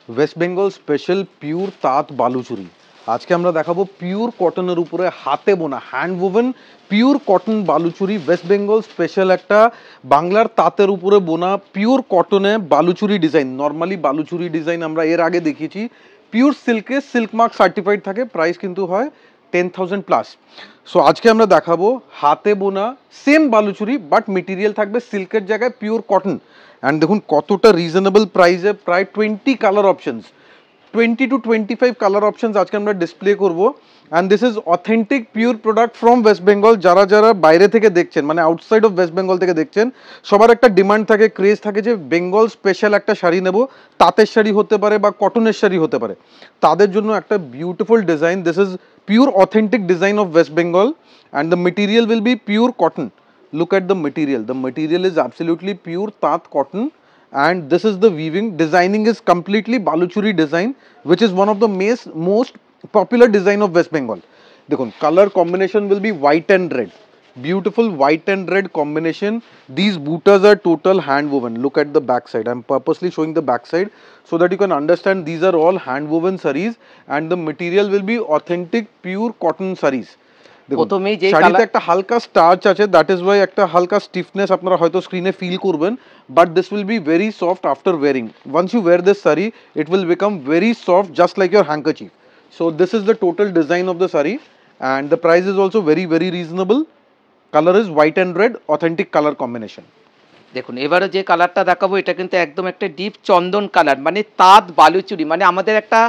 West Bengal special pure তাঁত বালুচুরি। আজকে আমরা দেখাবো পিওর কটনের উপরে হাতে বোনা hand woven pure cotton Baluchari. West Bengal special একটা বাংলার তাঁতের উপরে বোনা পিওর কটনে Baluchari design. Normally Baluchari design আমরা এর আগে দেখিয়েছি, পিওর সিল্কে সিল্ক মার্ক সার্টিফাইড থাকে, প্রাইস কিন্তু হয় 10,000 প্লাস। সো আজকে আমরা দেখাবো হাতে বোনা সেম বালুচুরি, বাট মেটেরিয়াল থাকবে সিল্কের জায়গায় পিওর কটন। অ্যান্ড দেখুন কতটা রিজনেবল প্রাইসে, প্রায় 20 colour options, 20 to 25 colour options আজকে আমরা ডিসপ্লে করব। And this is authentic pure product from West Bengal. যারা যারা বাইরে থেকে দেখছেন, মানে আউটসাইড অফ ওয়েস্ট বেঙ্গল থেকে দেখছেন, সবার একটা ডিমান্ড থাকে, ক্রেজ থাকে যে বেঙ্গল স্পেশাল একটা শাড়ি নেব, তাঁতের শাড়ি হতে পারে বা কটনের শাড়ি হতে পারে, তাদের জন্য একটা beautiful design. This is pure authentic design of West Bengal and the material will be pure cotton. Look at the material. The material is absolutely pure taat cotton, and this is the weaving. Designing is completely baluchuri design, which is one of the most popular design of West Bengal. Dekhun, color combination will be white and red. Beautiful white and red combination. These bootas are total hand woven. Look at the back side. I'm purposely showing the back side so that you can understand these are all hand woven sarees, and the material will be authentic pure cotton sarees. প্রথমেই যে শাড়িতে একটা হালকা starch আছে, that is Y একটা হালকা stiffness আপনারা হয়তো স্ক্রিনে ফিল করবেন, but this will be very soft after wearing. Once you wear this sari, it will become very soft just like your handkerchief. So this is the total design of the sari, and the price is also very very reasonable. Colour is white and red, authentic colour combination. দেখুন এবারে যে কালারটা দেখাবো এটা কিন্তু একদম একটা deep চন্দন colour, মানে তাঁত বালুচুরি, মানে আমাদের একটা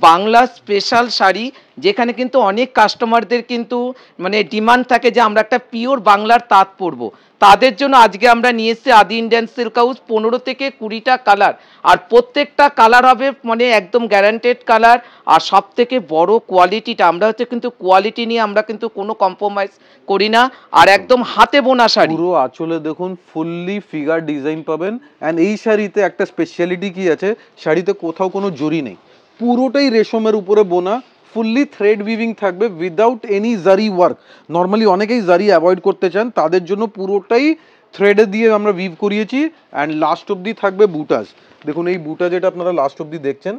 বাংলা স্পেশাল শাড়ি, যেখানে কিন্তু অনেক কাস্টমারদের কিন্তু মানে ডিমান্ড থাকে যে আমরা একটা পিওর বাংলার তাঁত পরবো। তাদের জন্য আজকে আমরা নিয়ে এসেছি আদি ইন্ডিয়ান সিল্ক হাউস 15 থেকে 20টা কালার, আর প্রত্যেকটা কালার হবে মানে একদম গ্যারান্টেড কালার। আর সব থেকে বড় কোয়ালিটিটা, আমরা হচ্ছে কিন্তু কোয়ালিটি নিয়ে আমরা কিন্তু কোনো কম্প্রোমাইজ করি না, আর একদম হাতে বোনা শাড়ি। পুরো আঁচলে দেখুন ফুললি ফিগার ডিজাইন পাবেন। অ্যান্ড এই শাড়িতে একটা স্পেশালিটি কি আছে, শাড়িতে কোথাও কোনো জরি নেই, পুরোটাই রেশমের উপরে বোনা, ফুললি থ্রেড উইভিং থাকবে উইদাউট এনি জারি ওয়ার্ক। নর্মালি অনেকেই জারি অ্যাভয়েড করতে চান, তাদের জন্য পুরোটাই থ্রেডে দিয়ে আমরা উইভ করিয়েছি। অ্যান্ড লাস্ট অব্দি থাকবে বুটাস। দেখুন এই বুটা যেটা আপনারা লাস্ট অব্দি দেখছেন,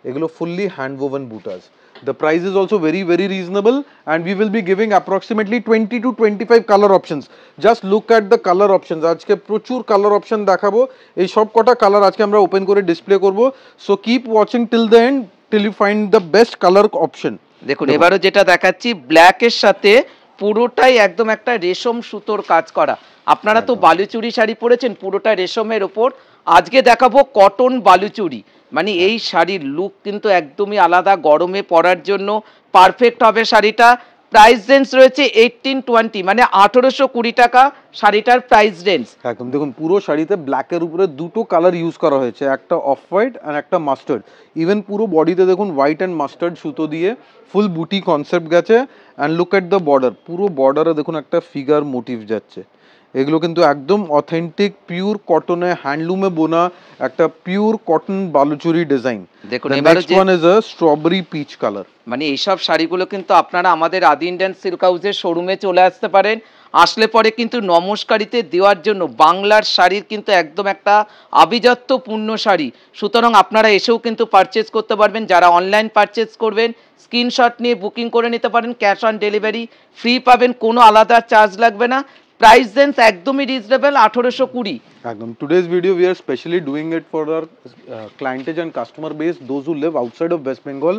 এগুলো fully hand woven butas. The price is also very very reasonable, and we will be giving approximately 20 to 25 color options. Just look at the color options. আজকে প্রচুর কালার অপশন দেখাবো, এই সব কটা কালার আজকে আমরা ওপেন করে ডিসপ্লে করব। So keep watching till the end till you find the best color option. দেখুন এবারও যেটা দেখাচ্ছি ব্ল্যাকের সাথে পুরোটাই একদম একটা রেশম সুতোর কাজ করা। আপনারা তো বালুচুরি শাড়ি পরেছেন পুরোটা রেশমের ওপর, আজকে দেখাবো কটন বালুচুরি। মানে এই শাড়ির লুক কিন্তু একদমই আলাদা, গরমে পরার জন্য পারফেক্ট হবে শাড়িটা। প্রাইস রেঞ্জ রয়েছে 1820, মানে 1820 টাকা শাড়িটার প্রাইস রেঞ্জ। একদম দেখুন পুরো শাড়িতে ব্ল্যাকের উপরে দুটো কালার ইউজ করা হয়েছে, একটা অফ হোয়াইট আর একটা মাস্টার্ড। ইভেন পুরো বডিতে দেখুন হোয়াইট অ্যান্ড মাস্টার্ড সুতো দিয়ে ফুল বুটি কনসেপ্ট গেছে। And look at the border, পুরো বর্ডারে দেখুন একটা ফিগার মোটিভ যাচ্ছে। এগুলো কিন্তু একদম অথেন্টিক পিওর কটনে হ্যান্ডলুমে বোনা একটা পিওর কটন বালুচুরি ডিজাইন। দেখুন next one is a strawberry peach colour. মানে এইসব শাড়িগুলো কিন্তু আপনারা আমাদের আদি ইন্ডিয়ান সিল্ক হাউসের শোরুমে চলে আসতে পারেন। আসলে পরে কিন্তু নমস্কারিতে দেওয়ার জন্য বাংলার শাড়ির কিন্তু একদম একটা আভিজাত্যপূর্ণ শাড়ি, সুতরাং আপনারা এসেও কিন্তু পারচেজ করতে পারবেন। যারা অনলাইন পারচেজ করবেন স্ক্রিনশট নিয়ে বুকিং করে নিতে পারেন, ক্যাশ অন ডেলিভারি ফ্রি পাবেন, কোনো আলাদা চার্জ লাগবে না। প্রাইস রেঞ্জ একদমই রিজনেবল, 1820। একদম today's video we are specially doing it for our clientage and customer base, those who live outside of West Bengal,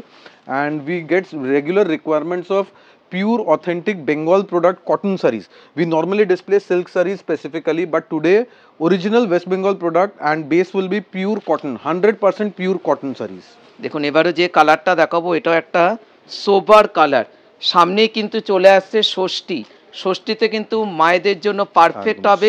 and we get regular requirements of pure authentic Bengal product cotton sarees. We normally display silk sarees specifically, but today original West Bengal product and base will be pure cotton, 100% pure cotton sarees. দেখুন এবারে যে কালারটা দেখাবো এটাও একটা sober colour. সামনেই কিন্তু চলে আসছে ষষ্ঠী, ষষ্ঠীতে কিন্তু মায়েদের জন্য পারফেক্ট হবে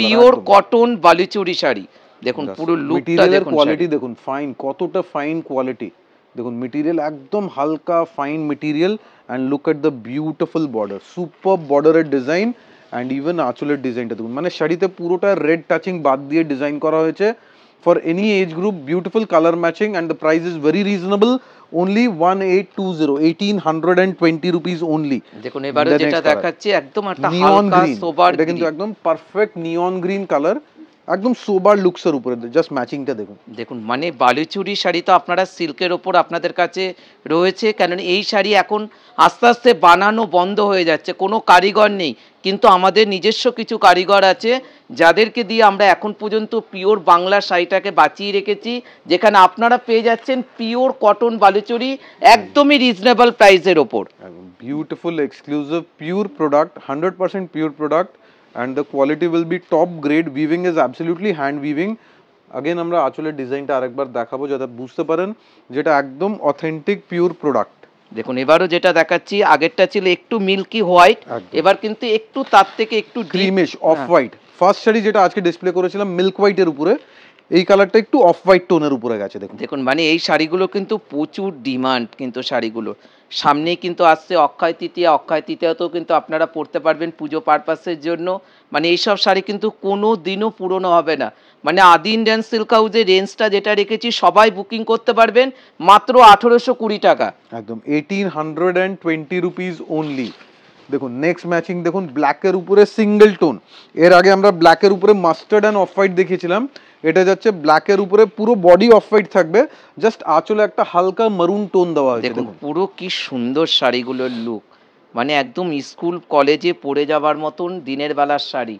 পিওর কটন বালুচুরি শাড়ি। দেখুন পুরো লুকটা দেখুন, কোয়ালিটি দেখুন, ফাইন, কতটা ফাইন কোয়ালিটি দেখুন। মেটেরিয়াল একদম হালকা fine material. And look at the beautiful border, super বর্ডারের ডিজাইন। অ্যান্ড ইভেন আঁচলের ডিজাইনটা দেখুন, মানে শাড়িতে পুরোটা রেড টাচিং বাদ দিয়ে ডিজাইন করা হয়েছে। For any age group beautiful colour matching, and the price is very reasonable, only 1820, 1820 rupees only. দেখুন এবারে যেটা দেখাচ্ছি একদম একটা হালকা সোবার, এটা কিন্তু একদম পারফেক্ট নিয়ন গ্রিন কালার। একদম সোবার লুকসের উপরে, জাস্ট ম্যাচিংটা দেখুন। দেখুন মানে বালুচুরি শাড়ি তো আপনারা সিল্কের ওপর আপনাদের কাছে রয়েছে, কেন এই শাড়ি এখন আস্তে আস্তে বানানো বন্ধ হয়ে যাচ্ছে, কোনো কারিগর নেই, কিন্তু আমাদের নিজস্ব কিছু কারিগর আছে যাদেরকে দিয়ে আমরা এখন পর্যন্ত পিওর বাংলা শাড়িটাকে বাঁচিয়ে রেখেছি, যেখানে আপনারা পেয়ে যাচ্ছেন পিওর কটন বালুচুরি একদমই রিজনেবল প্রাইসের ওপর। Beautiful exclusive pure product, 100% pure product, and the quality will be top grade. Weaving is absolutely hand weaving. Again আমরা আঁচলের ডিজাইনটা আরেকবার দেখাবো যাতে বুঝতে পারেন যেটা একদম অথেন্টিক পিওর প্রোডাক্ট। দেখুন এবারও যেটা দেখাচ্ছি, আগেরটা ছিল একটু মিল্কি হোয়াইট, এবার কিন্তু একটু তার থেকে একটু creamish off white. First sari যেটা আজকে ডিসপ্লে করেছিলাম মিল্ক হোয়াইটের উপরে, এই কালারটা একটু অফ হোয়াইট টোনের উপরে গেছে। দেখুন দেখুন মানে এই শাড়িগুলো কিন্তু প্রচুর ডিমান্ড, কিন্তু শাড়িগুলো সামনেই কিন্তু আসছে অক্ষয় তৃতীয়া, অক্ষয় তৃতীয়াতেও কিন্তু আপনারা পরতে পারবেন পুজো পারপাসের জন্য। মানে এইসব শাড়ি কিন্তু কোনো দিনও পুরনো হবে না। মানে আদি ইন্ডিয়ান সিল্ক হাউসের রেঞ্জটা যেটা রেখেছি সবাই বুকিং করতে পারবেন মাত্র 1820 টাকা, একদম 1820 রুপিস অনলি। দেখুন নেক্সট ম্যাচিং দেখুন, ব্ল্যাকের উপরে সিঙ্গেল টোন। এর আগে আমরা ব্ল্যাকের উপরে মাস্টার্ড অ্যান্ড অফ হোয়াইট দেখিয়েছিলাম, এটা যাচ্ছে ব্ল্যাকের উপরে পুরো বডি অফ হোয়াইট থাকবে, জাস্ট আঁচলে একটা হালকা মারুন টোন দেওয়া হয়েছে। দেখুন পুরো কি সুন্দর শাড়িগুলোর লুক, মানে একদম স্কুল কলেজে পরে যাবার মতন দিনের বেলার শাড়ি।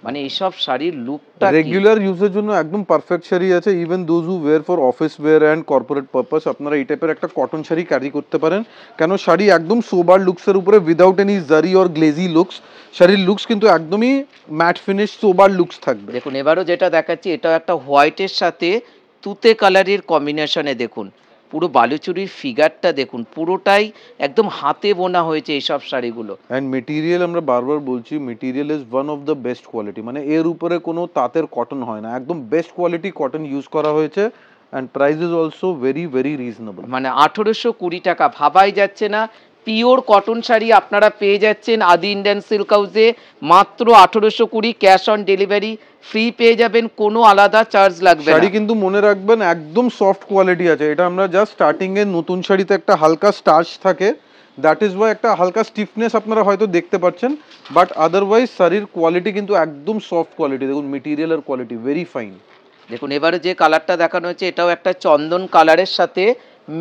মানে এইসব শাড়ির লুকটা রেগুলার ইউজের জন্য একদম পারফেক্ট শাড়ি আছে। Even those who wear for office wear and corporate purpose, আপনারা এই টাইপের একটা কটন শাড়ি ক্যারি করতে পারেন, কেন শাড়ি একদম সোবার লুকসের উপরে উইদাউট এনি জারি অর গ্লেজি লুকস। শাড়ির লুকস কিন্তু একদমই ম্যাট ফিনিশ সোবার লুকস থাকবে। দেখুন এবারও যেটা দেখাচ্ছি এটাও একটা হোয়াইটের সাথে তুতে কালারের কম্বিনেশনে, দেখুন পুরো বালুচুরির ফিগারটা দেখুন, পুরোটাই একদম হাতে বোনা হয়েছে এইসব শাড়িগুলো। অ্যান্ড মেটেরিয়াল আমরা বারবার বলছি, material is one of the best quality, মানে এর উপরে কোনো তাঁতের কটন হয় না, একদম বেস্ট কোয়ালিটি কটন ইউজ করা হয়েছে। And price is also very very reasonable. মানে 1820 টাকা, ভাবাই যাচ্ছে না। পিওর কটন শাড়ি আপনারা পেয়ে যাচ্ছেন আদি ইন্ডিয়ান সিল্ক হাউসে মাত্র 1820, ক্যাশ অন ডেলিভারি ফ্রি পেয়ে যাবেন, কোনো আলাদা চার্জ লাগবে না। শাড়ি কিন্তু মনে রাখবেন একদম সফট কোয়ালিটি আছে, এটা আমরা জাস্ট স্টার্টিং এর নতুন শাড়িতে একটা হালকা স্টার্চ থাকে, দ্যাট ইজ ওয়াই একটা হালকা স্টিফনেস আপনারা হয়তো দেখতে পাচ্ছেন, বাট আদারওয়াইজ শাড়ির কোয়ালিটি কিন্তু একদম সফট কোয়ালিটি। দেখুন মেটেরিয়ালের কোয়ালিটি ভেরি ফাইন। দেখুন এবারে যে কালারটা দেখানো হচ্ছে এটাও একটা চন্দন কালারের সাথে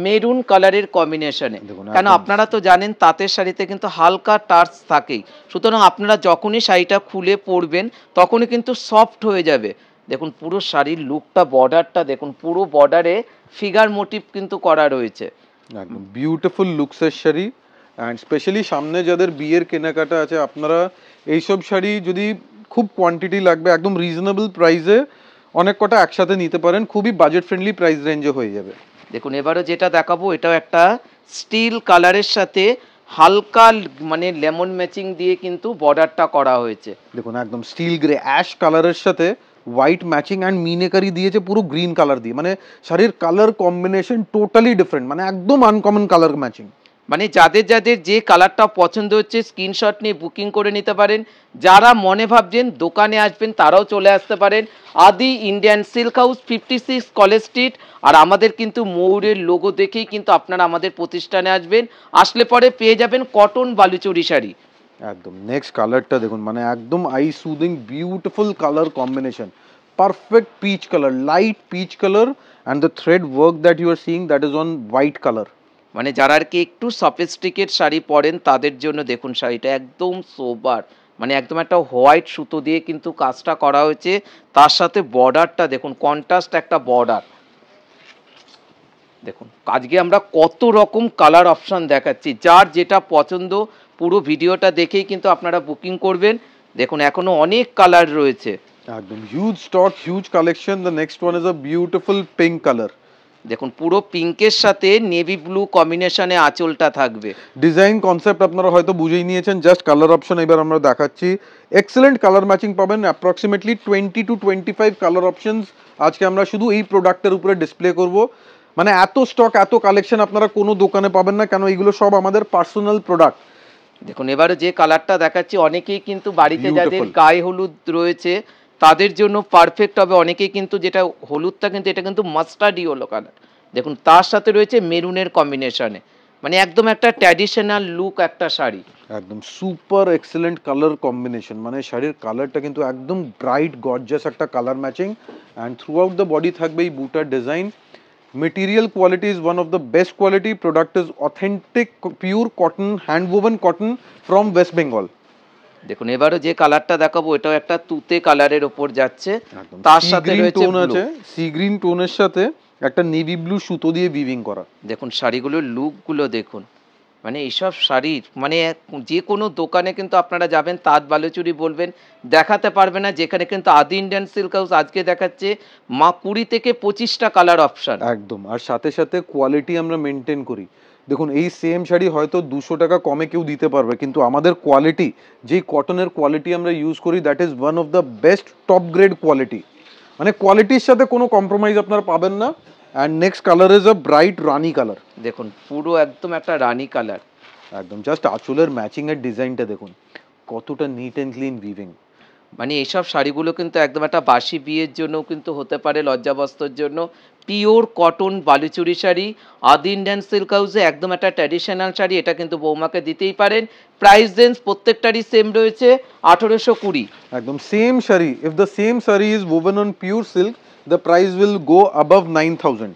মেরুন কালারের কম্বিনেশনে, কেন আপনারা তো জানেন তাঁতের শাড়িতে কিন্তু হালকা টাচ থাকেই, সুতরাং আপনারা যখনই শাড়িটা খুলে পরবেন তখনই কিন্তু সফট হয়ে যাবে। দেখুন পুরো শাড়ির লুকটা, বর্ডারটা দেখুন, পুরো বর্ডারে ফিগার মোটিভ কিন্তু করা রয়েছে, একদম বিউটিফুল লুকসের শাড়ি। অ্যান্ড স্পেশালি সামনে যাদের বিয়ের কেনাকাটা আছে, আপনারা এইসব শাড়ি যদি খুব কোয়ান্টিটি লাগবে একদম রিজনেবল প্রাইসে অনেক কটা একসাথে নিতে পারেন, খুবই বাজেট ফ্রেন্ডলি প্রাইস রেঞ্জে হয়ে যাবে। দেখুন এবারও যেটা দেখাবো এটাও একটা স্টিল কালারের সাথে হালকা মানে লেমন ম্যাচিং দিয়ে কিন্তু বর্ডারটা করা হয়েছে। দেখুন একদম স্টিল গ্রে অ্যাশ কালারের সাথে হোয়াইট ম্যাচিং অ্যান্ড মিনেকারি দিয়েছে পুরো গ্রিন কালার দিয়ে, মানে শাড়ির কালার কম্বিনেশন টোটালি ডিফারেন্ট, মানে একদম আনকমন কালার ম্যাচিং। মানে যাদের যাদের যে কালারটা পছন্দ হচ্ছে স্ক্রিনশট নিয়ে বুকিং করে নিতে পারেন, যারা মনে ভাবছেন দোকানে আসবেন তারাও চলে আসতে পারেন Adi Indian Silk House 56 College Street. আর আমাদের কিন্তু ময়ূরের লোগো দেখেই কিন্তু আপনারা আমাদের প্রতিষ্ঠানে আসবেন, আসলে পরে পেয়ে যাবেন কটন বালুচরি শাড়ি। একদম নেক্সট কালারটা দেখুন, মানে একদম eye soothing beautiful colour combination, perfect peach colour, light peach colour, and the thread work that you are seeing that is on white colour. মানে যারা আর কি একটু সফিস্টিকেট শাড়ি পরেন তাদের জন্য দেখুন শাড়িটা একদম সোবার, মানে একদম একটা হোয়াইট সুতো দিয়ে কিন্তু কাজটা করা হয়েছে, তার সাথে বর্ডারটা দেখুন, কন্ট্রাস্ট একটা বর্ডার। দেখুন আজকে আমরা কত রকম কালার অপশন দেখাচ্ছি, যার যেটা পছন্দ পুরো ভিডিওটা দেখেই কিন্তু আপনারা বুকিং করবেন। দেখুন এখনো অনেক কালার রয়েছে, একদম huge stock, huge collection. The next one is a beautiful pink colour. দেখুন পুরো পিঙ্কের সাথে নেভি ব্লু কম্বিনেশনে আঁচলটা থাকবে। ডিজাইন কনসেপ্ট আপনারা হয়তো বুঝেই নিয়েছেন, জাস্ট কালার অপশন এবার আমরা দেখাচ্ছি। এক্সেলেন্ট কালার ম্যাচিং পাবেন, অ্যাপ্রক্সিমেটলি 20 to 25 কালার অপশনস আজকে আমরা শুধু এই প্রোডাক্টের উপরে ডিসপ্লে করব। মানে এত স্টক, এত কালেকশন আপনারা কোনো দোকানে পাবেন না, কেন এগুলো সব আমাদের পার্সোনাল প্রোডাক্ট। দেখুন এবারে যে কালারটা দেখাচ্ছি অনেকেই কিন্তু বাড়িতে যাদের গায়ে হলুদ রয়েছে তাদের জন্য পারফেক্ট হবে, অনেকেই কিন্তু যেটা হলুদটা কিন্তু এটা কিন্তু মাস্টার্ড ইয়েলো কালার, দেখুন তার সাথে রয়েছে মেরুনের কম্বিনেশনে, মানে একদম একটা ট্র্যাডিশনাল লুক একটা শাড়ি। একদম সুপার এক্সেলেন্ট কালার কম্বিনেশন, মানে শাড়ির কালারটা কিন্তু একদম ব্রাইট গর্জাস একটা colour matching, and throughout the body থাকবে এই বুটার design. Material quality is one of the best quality, product is authentic pure cotton, hand woven cotton from West Bengal. দেখুন এবারও যে কালারটা দেখাবো এটাও একটা তুতে কালারের ওপর যাচ্ছে, একদম তার সি সাথে গ্রিন রয়েছে টোন ব্লু। আছে, সি গ্রিন টোনের সাথে একটা নেভি ব্লু সুতো দিয়ে উইভিং করা। দেখুন শাড়িগুলোর লুকগুলো দেখুন, মানে এইসব শাড়ির মানে যে কোনো দোকানে কিন্তু আপনারা যাবেন তাঁত বালুচুরি বলবেন, দেখাতে পারবে না, যেখানে কিন্তু আদি ইন্ডিয়ান সিল্ক হাউস আজকে দেখাচ্ছে 20 থেকে 25টা কালার অপশন। একদম, আর সাথে সাথে কোয়ালিটি আমরা মেনটেন করি। দেখুন এই সেম শাড়ি হয়তো 200 টাকা কমে কেউ দিতে পারবে, কিন্তু আমাদের কোয়ালিটি, যেই কটনের কোয়ালিটি আমরা ইউজ করি, that is one of the best top grade quality. মানে কোয়ালিটির সাথে কোনো কম্প্রোমাইজ আপনারা পাবেন না। And next colour is a bright Rani colour. দেখুন পুরো একদম একটা রানী কালার। একদম জাস্ট আঁচলের ম্যাচিং এর ডিজাইনটা দেখুন কতটা নিট অ্যান্ড ক্লিন উইভিং। মানে এইসব শাড়িগুলো কিন্তু একদম একটা বাসি বিয়ের জন্য কিন্তু হতে পারে, লজ্জাবস্ত্রর জন্য। পিওর কটন বালুচুরি শাড়ি, আদি ইন্ডিয়ান সিল্ক হাউসে একদম একটা ট্র্যাডিশনাল শাড়ি, এটা কিন্তু বৌমাকে দিতেই পারেন। প্রাইস রেঞ্জ প্রত্যেকটারই সেম রয়েছে, 1820। একদম same sari, if the same sari is woven on pure silk, the price will go above 9,000,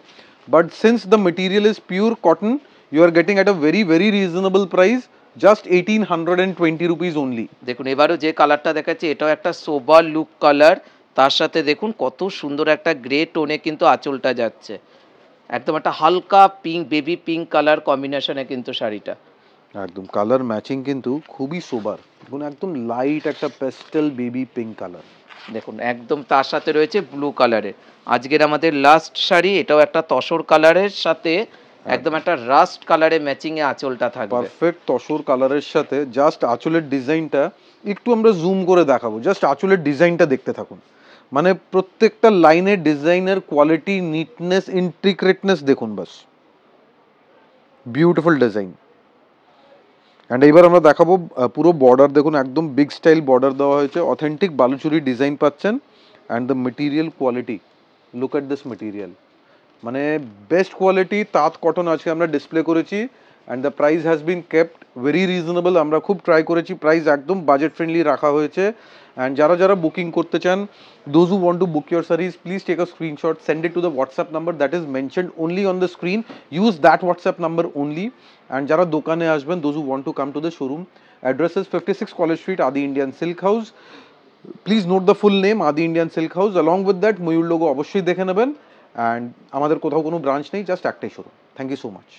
but since the material is pure cotton, you are getting at a very very reasonable price, just 1820 rupees only. দেখুন এবারও যে কালারটা দেখাচ্ছে এটাও একটা সোবার look colour, তার সাথে দেখুন কত সুন্দর একটা গ্রে টোনে কিন্তু আঁচলটা যাচ্ছে, একদম একটা হালকা পিঙ্ক, বেবি পিঙ্ক কালার কম্বিনেশনে কিন্তু শাড়িটা। একদম কালার ম্যাচিং কিন্তু খুবই সোবার, দেখুন একদম লাইট একটা পেস্টেল বেবি পিঙ্ক কালার। দেখুন একদম তার সাথে রয়েছে ব্লু কালারের আজকের আমাদের লাস্ট শাড়ি, এটাও একটা তসর কালারের সাথে একদম একটা রাস্ট কালারে ম্যাচিং এ আঁচলটা থাকবে। পারফেক্ট তসর কালারের সাথে জাস্ট আঁচলের ডিজাইনটা একটু আমরা জুম করে দেখাবো, জাস্ট আঁচলের ডিজাইনটা দেখতে থাকুন। মানে প্রত্যেকটা লাইনের ডিজাইনের কোয়ালিটি, নিটনেস, ইন্ট্রিক্রেটনেস দেখুন, বাস বিউটিফুল ডিজাইন। অ্যান্ড এইবার আমরা দেখাবো পুরো বর্ডার দেখুন, একদম বিগ স্টাইল বর্ডার দেওয়া হয়েছে, অথেন্টিক বালুচুরি ডিজাইন পাচ্ছেন। And the material quality, look at this material, মানে বেস্ট কোয়ালিটি তাঁত কটন আজকে আমরা ডিসপ্লে করেছি। And the price has been kept very reasonable, আমরা খুব ট্রাই করেছি, প্রাইস একদম বাজেট ফ্রেন্ডলি রাখা হয়েছে। অ্যান্ড যারা যারা বুকিং করতে চান, those who want to book your sarees, please take a screenshot, send it to the WhatsApp number that is mentioned only on the screen, use that WhatsApp number only. And যারা দোকানে আসবেন, those who want to come to the showroom, address is 56 College Street, Adi Indian Silk House. Please note the full name, Adi Indian Silk House. Along with that, Mayur logo অবশ্যই দেখে নেবেন। And আমাদের কোথাও কোনো branch নেই, just একটাই showroom. Thank you so much.